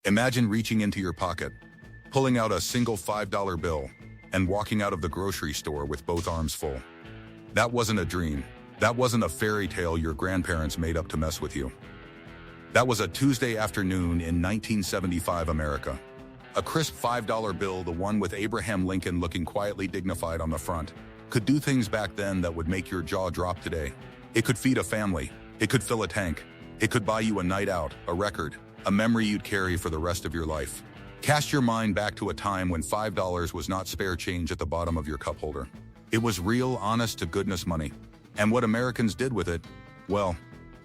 Imagine reaching into your pocket, pulling out a single $5 bill, and walking out of the grocery store with both arms full. That wasn't a dream. That wasn't a fairy tale your grandparents made up to mess with you. That was a Tuesday afternoon in 1975 America. A crisp $5 bill, the one with Abraham Lincoln looking quietly dignified on the front, could do things back then that would make your jaw drop today. It could feed a family. It could fill a tank. It could buy you a night out, a record, a memory you'd carry for the rest of your life. Cast your mind back to a time when $5 was not spare change at the bottom of your cup holder. It was real, honest-to-goodness money. And what Americans did with it, well,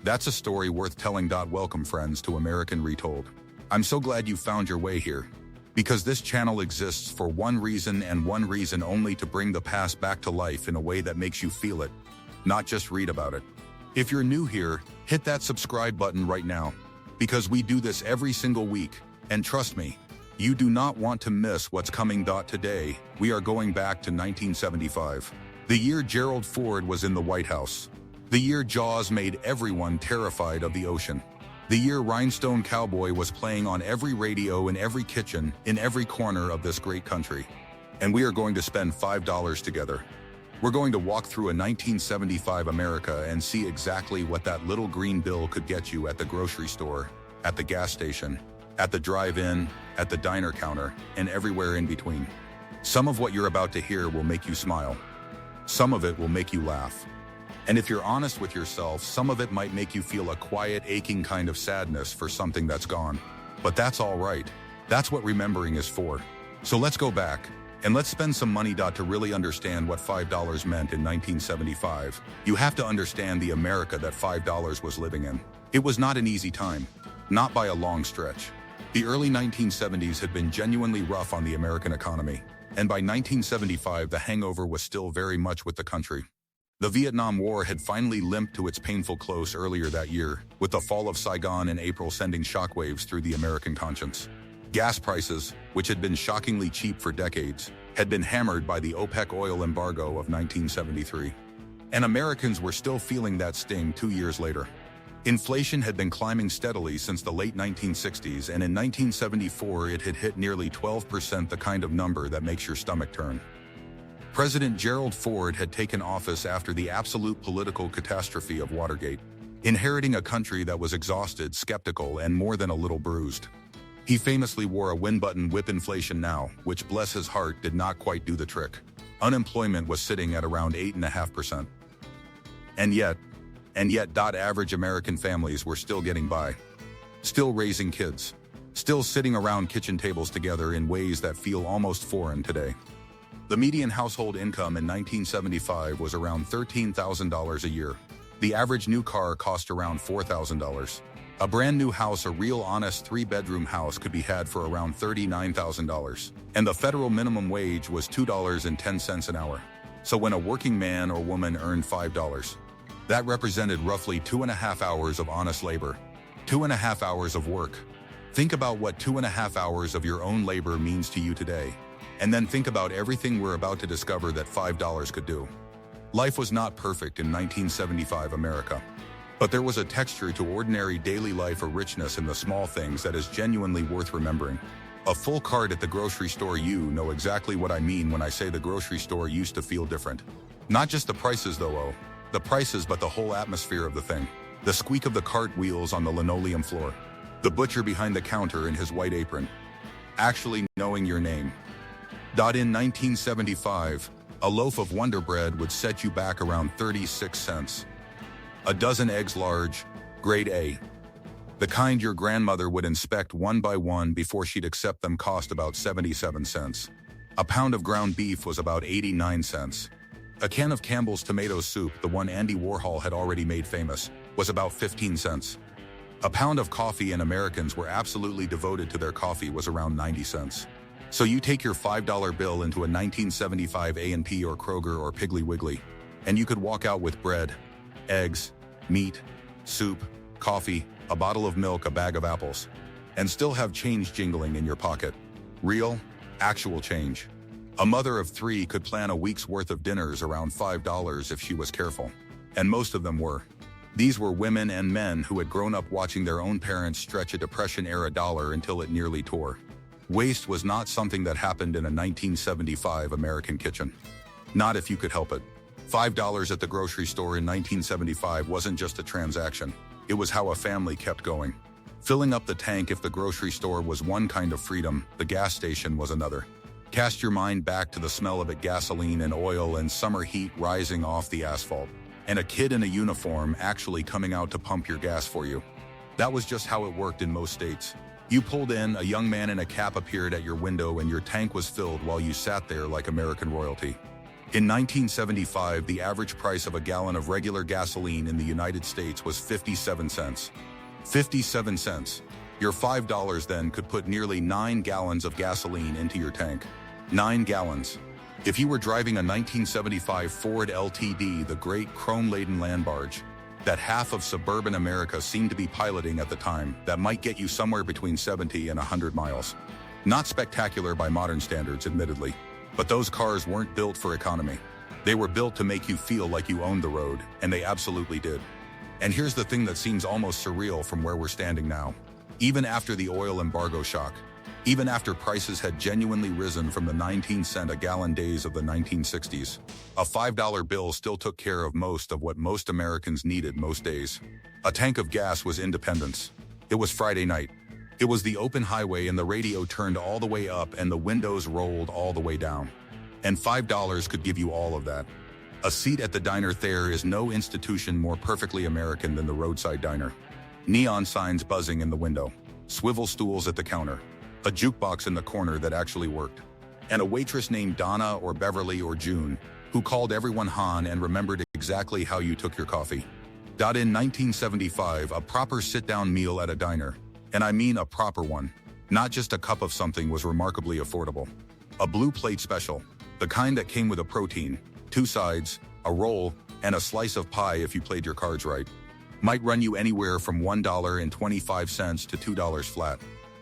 that's a story worth telling. Welcome, friends, to American Retold. I'm so glad you found your way here, because this channel exists for one reason and one reason only: to bring the past back to life in a way that makes you feel it, not just read about it. If you're new here, hit that subscribe button right now, because we do this every single week, and trust me, you do not want to miss what's coming. Today, we are going back to 1975, the year Gerald Ford was in the White House, the year Jaws made everyone terrified of the ocean, the year Rhinestone Cowboy was playing on every radio in every kitchen, in every corner of this great country. And we are going to spend $5 together. We're going to walk through a 1975 America and see exactly what that little green bill could get you at the grocery store, at the gas station, at the drive-in, at the diner counter, and everywhere in between. Some of what you're about to hear will make you smile. Some of it will make you laugh. And if you're honest with yourself, some of it might make you feel a quiet, aching kind of sadness for something that's gone. But that's all right. That's what remembering is for. So let's go back, and let's spend some money. To really understand what $5 meant in 1975, you have to understand the America that $5 was living in. It was not an easy time, not by a long stretch. The early 1970s had been genuinely rough on the American economy, and by 1975 the hangover was still very much with the country. The Vietnam War had finally limped to its painful close earlier that year, with the fall of Saigon in April sending shockwaves through the American conscience. Gas prices, which had been shockingly cheap for decades, had been hammered by the OPEC oil embargo of 1973. And Americans were still feeling that sting 2 years later. Inflation had been climbing steadily since the late 1960s, and in 1974 it had hit nearly 12%, the kind of number that makes your stomach turn. President Gerald Ford had taken office after the absolute political catastrophe of Watergate, inheriting a country that was exhausted, skeptical, and more than a little bruised. He famously wore a win-button whip inflation now, which, bless his heart, did not quite do the trick. Unemployment was sitting at around 8.5%. And yet, average American families were still getting by, still raising kids, still sitting around kitchen tables together in ways that feel almost foreign today. The median household income in 1975 was around $13,000 a year. The average new car cost around $4,000. A brand new house, a real honest 3-bedroom house, could be had for around $39,000. And the federal minimum wage was $2.10 an hour. So when a working man or woman earned $5, that represented roughly 2.5 hours of honest labor, 2.5 hours of work. Think about what 2.5 hours of your own labor means to you today. And then think about everything we're about to discover that $5 could do. Life was not perfect in 1975 America. But there was a texture to ordinary daily life, a richness in the small things that is genuinely worth remembering. A full cart at the grocery store. You know exactly what I mean when I say the grocery store used to feel different. Not just the prices though, the prices, but the whole atmosphere of the thing. The squeak of the cart wheels on the linoleum floor. The butcher behind the counter in his white apron, actually knowing your name. In 1975, a loaf of Wonder Bread would set you back around 36 cents. A dozen eggs, large, grade A, the kind your grandmother would inspect one by one before she'd accept them, cost about 77 cents. A pound of ground beef was about 89 cents. A can of Campbell's tomato soup, the one Andy Warhol had already made famous, was about 15 cents. A pound of coffee, and Americans were absolutely devoted to their coffee, was around 90 cents. So you take your $5 bill into a 1975 A&P or Kroger or Piggly Wiggly, and you could walk out with bread, eggs, meat, soup, coffee, a bottle of milk, a bag of apples, and still have change jingling in your pocket. Real, actual change. A mother of 3 could plan a week's worth of dinners around $5 if she was careful. And most of them were. These were women and men who had grown up watching their own parents stretch a Depression-era dollar until it nearly tore. Waste was not something that happened in a 1975 American kitchen. Not if you could help it. $5 at the grocery store in 1975 wasn't just a transaction. It was how a family kept going. Filling up the tank if the grocery store was one kind of freedom, the gas station was another. Cast your mind back to the smell of gasoline and oil and summer heat rising off the asphalt, and a kid in a uniform actually coming out to pump your gas for you. That was just how it worked in most states. You pulled in, a young man in a cap appeared at your window, and your tank was filled while you sat there like American royalty. In 1975, the average price of a gallon of regular gasoline in the United States was 57 cents. 57 cents. Your $5 then could put nearly 9 gallons of gasoline into your tank. 9 gallons. If you were driving a 1975 Ford LTD, the great chrome-laden land barge that half of suburban America seemed to be piloting at the time, that might get you somewhere between 70 and 100 miles. Not spectacular by modern standards, admittedly, but those cars weren't built for economy. They were built to make you feel like you owned the road, and they absolutely did. And here's the thing that seems almost surreal from where we're standing now. Even after the oil embargo shock, even after prices had genuinely risen from the 19-cent-a-gallon days of the 1960s, a $5 bill still took care of most of what most Americans needed most days. A tank of gas was independence. It was Friday night. It was the open highway, and the radio turned all the way up and the windows rolled all the way down. And $5 could give you all of that. A seat at the diner. There is no institution more perfectly American than the roadside diner. Neon signs buzzing in the window, swivel stools at the counter, a jukebox in the corner that actually worked, and a waitress named Donna or Beverly or June who called everyone Han and remembered exactly how you took your coffee. In 1975, a proper sit-down meal at a diner, and I mean a proper one, not just a cup of something, was remarkably affordable. A blue plate special, the kind that came with a protein, 2 sides, a roll, and a slice of pie if you played your cards right, might run you anywhere from $1.25 to $2 flat.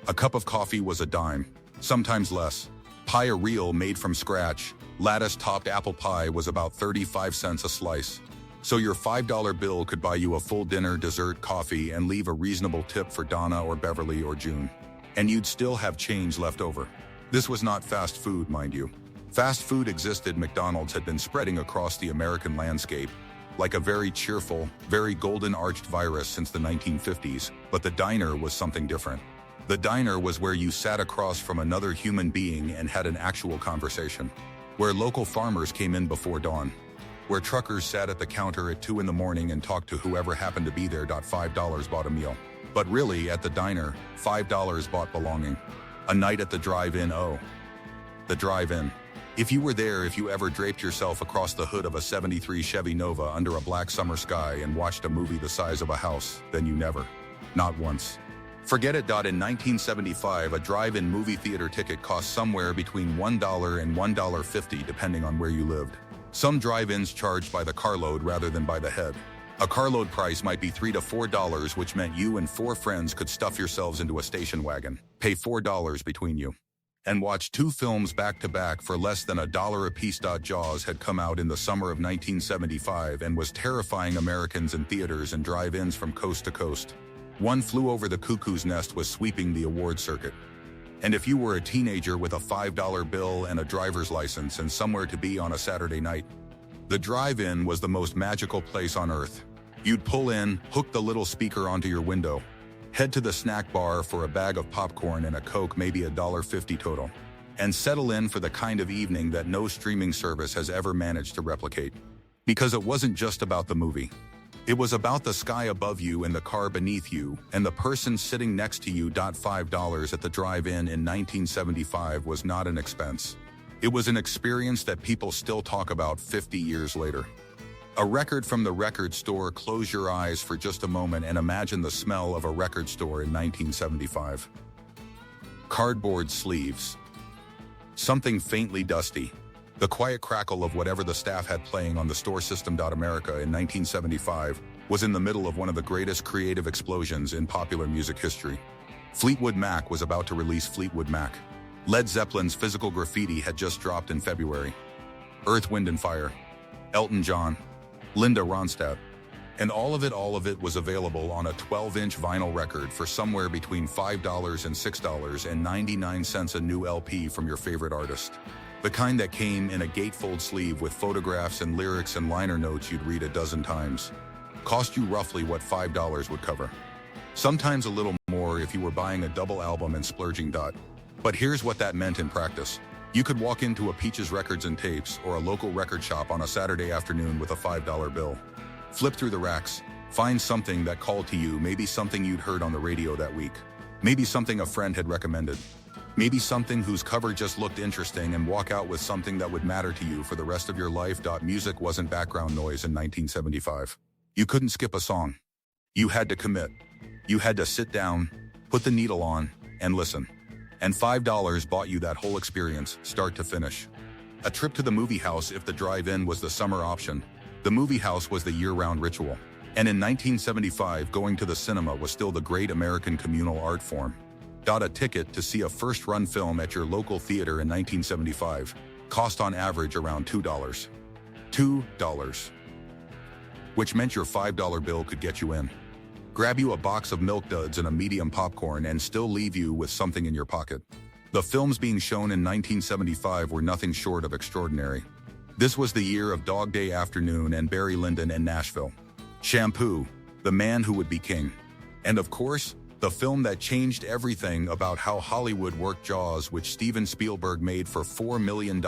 A cup of coffee was a dime, sometimes less. Pie, a real made from scratch, lattice-topped apple pie, was about 35 cents a slice. So your $5 bill could buy you a full dinner, dessert, coffee, and leave a reasonable tip for Donna or Beverly or June. And you'd still have change left over. This was not fast food, mind you. Fast food existed. McDonald's had been spreading across the American landscape like a very cheerful, very golden-arched virus since the 1950s, but the diner was something different. The diner was where you sat across from another human being and had an actual conversation, where local farmers came in before dawn, where truckers sat at the counter at 2 in the morning and talked to whoever happened to be there. $5 bought a meal. But really, at the diner, $5 bought belonging. A night at the drive-in. Oh, the drive-in. If you were there, if you ever draped yourself across the hood of a '73 Chevy Nova under a black summer sky and watched a movie the size of a house, then you never. Not once. Forget it. In 1975, a drive-in movie theater ticket cost somewhere between $1 and $1.50 depending on where you lived. Some drive-ins charged by the carload rather than by the head. A carload price might be $3 to $4, which meant you and 4 friends could stuff yourselves into a station wagon, pay $4 between you, and watch 2 films back-to-back for less than $1 apiece. Jaws had come out in the summer of 1975 and was terrifying Americans in theaters and drive-ins from coast to coast. One Flew Over the Cuckoo's Nest was sweeping the award circuit. And if you were a teenager with a $5 bill and a driver's license and somewhere to be on a Saturday night, the drive-in was the most magical place on earth. You'd pull in, hook the little speaker onto your window, head to the snack bar for a bag of popcorn and a Coke, maybe $1.50 total, and settle in for the kind of evening that no streaming service has ever managed to replicate. Because it wasn't just about the movie. It was about the sky above you and the car beneath you and the person sitting next to you. $5 at the drive-in in 1975 was not an expense. It was an experience that people still talk about 50 years later. A record from the record store. Close your eyes for just a moment and imagine the smell of a record store in 1975. Cardboard sleeves. Something faintly dusty. The quiet crackle of whatever the staff had playing on the store system. America in 1975 was in the middle of one of the greatest creative explosions in popular music history. Fleetwood Mac was about to release Fleetwood Mac. Led Zeppelin's Physical Graffiti had just dropped in February. Earth, Wind & Fire. Elton John. Linda Ronstadt. And all of it was available on a 12-inch vinyl record for somewhere between $5 and $6.99 a new LP from your favorite artist. The kind that came in a gatefold sleeve with photographs and lyrics and liner notes you'd read a dozen times. Cost you roughly what $5 would cover. Sometimes a little more if you were buying a double album and splurging. But here's what that meant in practice. You could walk into a Peaches Records and Tapes or a local record shop on a Saturday afternoon with a $5 bill. Flip through the racks, find something that called to you, maybe something you'd heard on the radio that week. Maybe something a friend had recommended. Maybe something whose cover just looked interesting, and walk out with something that would matter to you for the rest of your life. Music wasn't background noise in 1975. You couldn't skip a song. You had to commit. You had to sit down, put the needle on, and listen. And $5 bought you that whole experience, start to finish. A trip to the movie house if the drive-in was the summer option. The movie house was the year-round ritual. And in 1975, going to the cinema was still the great American communal art form. A ticket to see a first-run film at your local theater in 1975 cost on average around $2. $2. Which meant your $5 bill could get you in, grab you a box of Milk Duds and a medium popcorn, and still leave you with something in your pocket. The films being shown in 1975 were nothing short of extraordinary. This was the year of Dog Day Afternoon and Barry Lyndon and Nashville. Shampoo, The Man Who Would Be King. And of course, the film that changed everything about how Hollywood worked, Jaws, which Steven Spielberg made for $4 million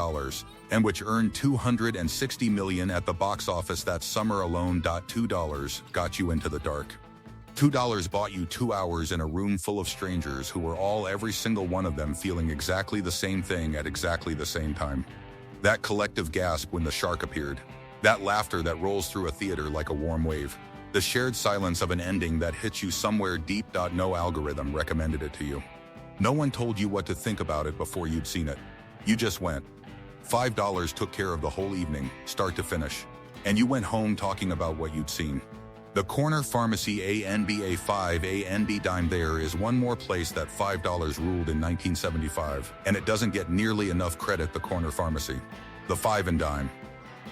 and which earned $260 million at the box office that summer alone. $2 got you into the dark. $2 bought you 2 hours in a room full of strangers who were all, every single one of them, feeling exactly the same thing at exactly the same time. That collective gasp when the shark appeared. That laughter that rolls through a theater like a warm wave. The shared silence of an ending that hits you somewhere deep. No algorithm recommended it to you. No one told you what to think about it before you'd seen it. You just went. $5 took care of the whole evening, start to finish. And you went home talking about what you'd seen. The Corner Pharmacy A&B 5 A&B dime. There is one more place that $5 ruled in 1975, and it doesn't get nearly enough credit. The Corner Pharmacy. The 5 and dime.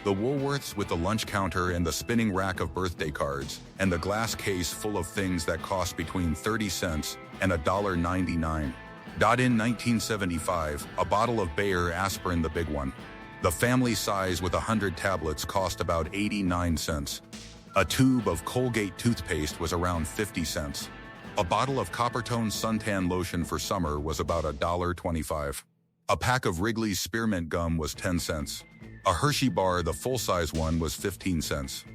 The Woolworths with the lunch counter and the spinning rack of birthday cards, and the glass case full of things that cost between 30 cents and $1.99. In 1975, a bottle of Bayer aspirin, the big one, the family size with 100 tablets, cost about 89 cents. A tube of Colgate toothpaste was around 50 cents. A bottle of Coppertone suntan lotion for summer was about $1.25. A pack of Wrigley's spearmint gum was 10 cents. A Hershey bar, the full-size one, was 15 cents.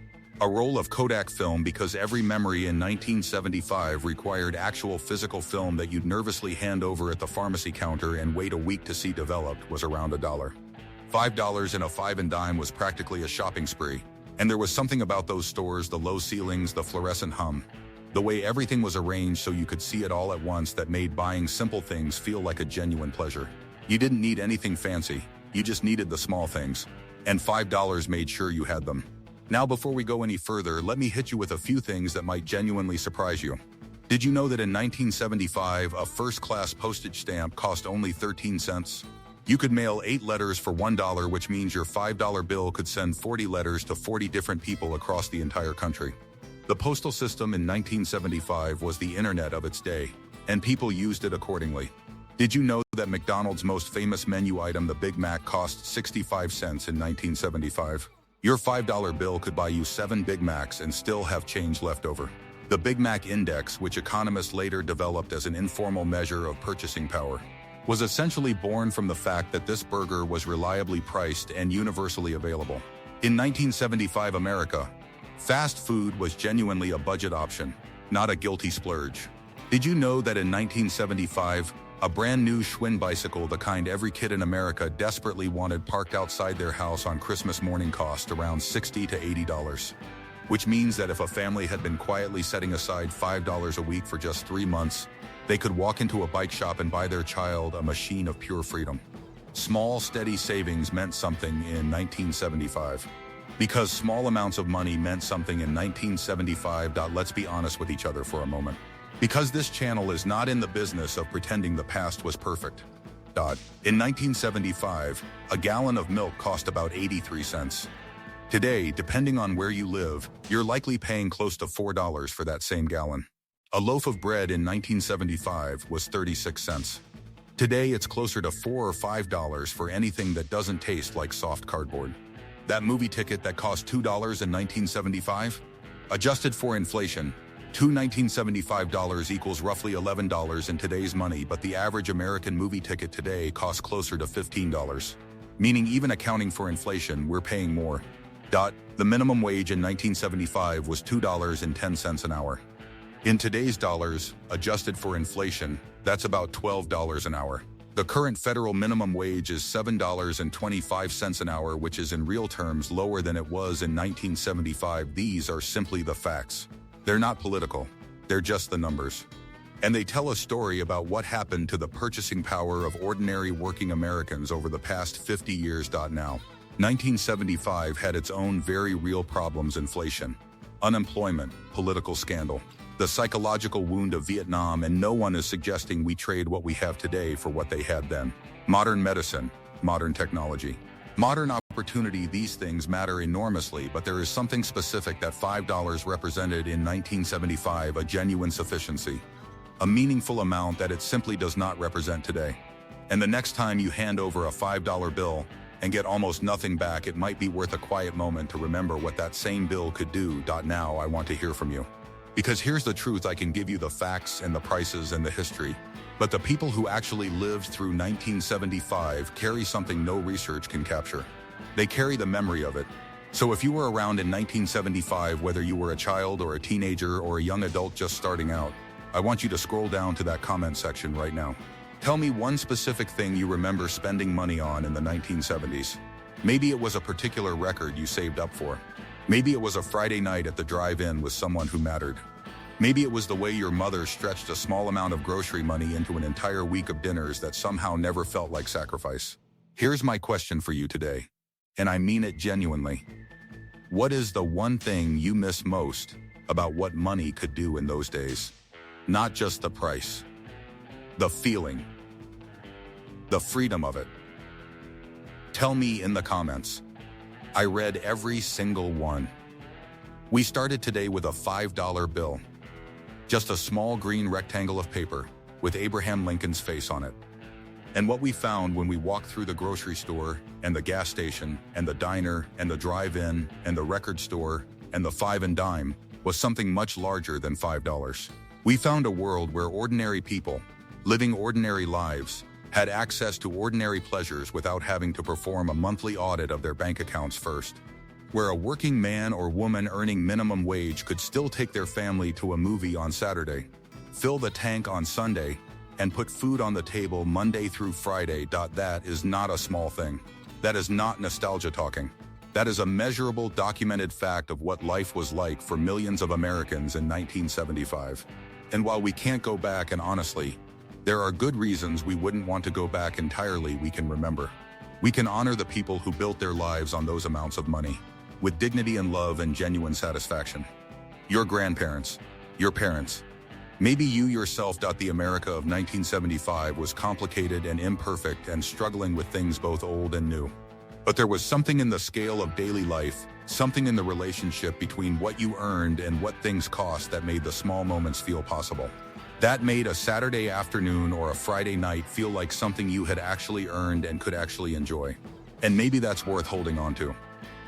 A roll of Kodak film, because every memory in 1975 required actual physical film that you'd nervously hand over at the pharmacy counter and wait a week to see developed, was around $1. $5 in a 5 and dime was practically a shopping spree. And there was something about those stores, the low ceilings, the fluorescent hum, the way everything was arranged so you could see it all at once, that made buying simple things feel like a genuine pleasure. You didn't need anything fancy. You just needed the small things, and $5 made sure you had them. Now, before we go any further, let me hit you with a few things that might genuinely surprise you. Did you know that in 1975, a first-class postage stamp cost only 13 cents? You could mail 8 letters for $1, which means your $5 bill could send 40 letters to 40 different people across the entire country. The postal system in 1975 was the internet of its day, and people used it accordingly. Did you know that McDonald's most famous menu item, the Big Mac, cost 65 cents in 1975? Your $5 bill could buy you 7 Big Macs and still have change left over. The Big Mac Index, which economists later developed as an informal measure of purchasing power, was essentially born from the fact that this burger was reliably priced and universally available. In 1975 America, fast food was genuinely a budget option, not a guilty splurge. Did you know that in 1975, a brand new Schwinn bicycle, the kind every kid in America desperately wanted, parked outside their house on Christmas morning, cost around $60 to $80? Which means that if a family had been quietly setting aside $5 a week for just 3 months, they could walk into a bike shop and buy their child a machine of pure freedom. Small, steady savings meant something in 1975. Because small amounts of money meant something in 1975. Let's be honest with each other for a moment. Because this channel is not in the business of pretending the past was perfect. In 1975, a gallon of milk cost about 83 cents. Today, depending on where you live, you're likely paying close to $4 for that same gallon. A loaf of bread in 1975 was 36 cents. Today, it's closer to $4 or $5 for anything that doesn't taste like soft cardboard. That movie ticket that cost $2 in 1975? Adjusted for inflation, two $1975 equals roughly $11 in today's money, but the average American movie ticket today costs closer to $15. Meaning even accounting for inflation, we're paying more. The minimum wage in 1975 was $2.10 an hour. In today's dollars, adjusted for inflation, that's about $12 an hour. The current federal minimum wage is $7.25 an hour, which is in real terms lower than it was in 1975. These are simply the facts. They're not political. They're just the numbers. And they tell a story about what happened to the purchasing power of ordinary working Americans over the past 50 years. Now, 1975 had its own very real problems: inflation, unemployment, political scandal, the psychological wound of Vietnam, and no one is suggesting we trade what we have today for what they had then. Modern medicine, modern technology, modern opportunity, these things matter enormously, but there is something specific that $5 represented in 1975, a genuine sufficiency, a meaningful amount that it simply does not represent today. And the next time you hand over a $5 bill and get almost nothing back, it might be worth a quiet moment to remember what that same bill could do. Now I want to hear from you. Because here's the truth: I can give you the facts and the prices and the history, but the people who actually lived through 1975 carry something no research can capture. They carry the memory of it. So if you were around in 1975, whether you were a child or a teenager or a young adult just starting out, I want you to scroll down to that comment section right now. Tell me one specific thing you remember spending money on in the 1970s. Maybe it was a particular record you saved up for. Maybe it was a Friday night at the drive-in with someone who mattered. Maybe it was the way your mother stretched a small amount of grocery money into an entire week of dinners that somehow never felt like sacrifice. Here's my question for you today, and I mean it genuinely. What is the one thing you miss most about what money could do in those days? Not just the price, the feeling, the freedom of it. Tell me in the comments. I read every single one. We started today with a $5 bill. Just a small green rectangle of paper with Abraham Lincoln's face on it. And what we found when we walked through the grocery store and the gas station and the diner and the drive-in and the record store and the five and dime was something much larger than $5. We found a world where ordinary people, living ordinary lives, had access to ordinary pleasures without having to perform a monthly audit of their bank accounts first. Where a working man or woman earning minimum wage could still take their family to a movie on Saturday, fill the tank on Sunday, and put food on the table Monday through Friday. That is not a small thing. That is not nostalgia talking. That is a measurable, documented fact of what life was like for millions of Americans in 1975. And while we can't go back, and honestly, there are good reasons we wouldn't want to go back entirely, we can remember. We can honor the people who built their lives on those amounts of money, with dignity and love and genuine satisfaction. Your grandparents, your parents, maybe you yourself. The America of 1975 was complicated and imperfect and struggling with things both old and new. But there was something in the scale of daily life, something in the relationship between what you earned and what things cost that made the small moments feel possible. That made a Saturday afternoon or a Friday night feel like something you had actually earned and could actually enjoy. And maybe that's worth holding on to.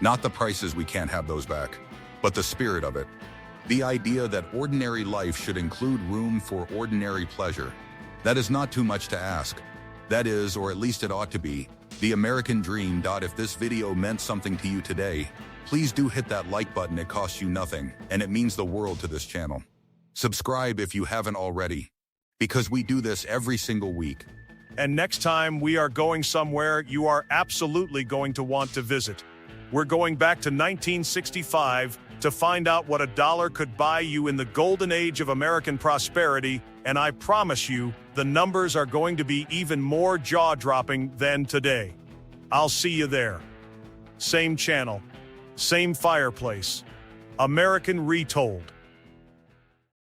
Not the prices, we can't have those back, but the spirit of it. The idea that ordinary life should include room for ordinary pleasure. That is not too much to ask. That is, or at least it ought to be, the American dream. If this video meant something to you today, please do hit that like button. It costs you nothing, and it means the world to this channel. Subscribe if you haven't already, because we do this every single week. And next time we are going somewhere you are absolutely going to want to visit. We're going back to 1965 to find out what $1 could buy you in the golden age of American prosperity, and I promise you, the numbers are going to be even more jaw-dropping than today. I'll see you there. Same channel, same fireplace. American Retold.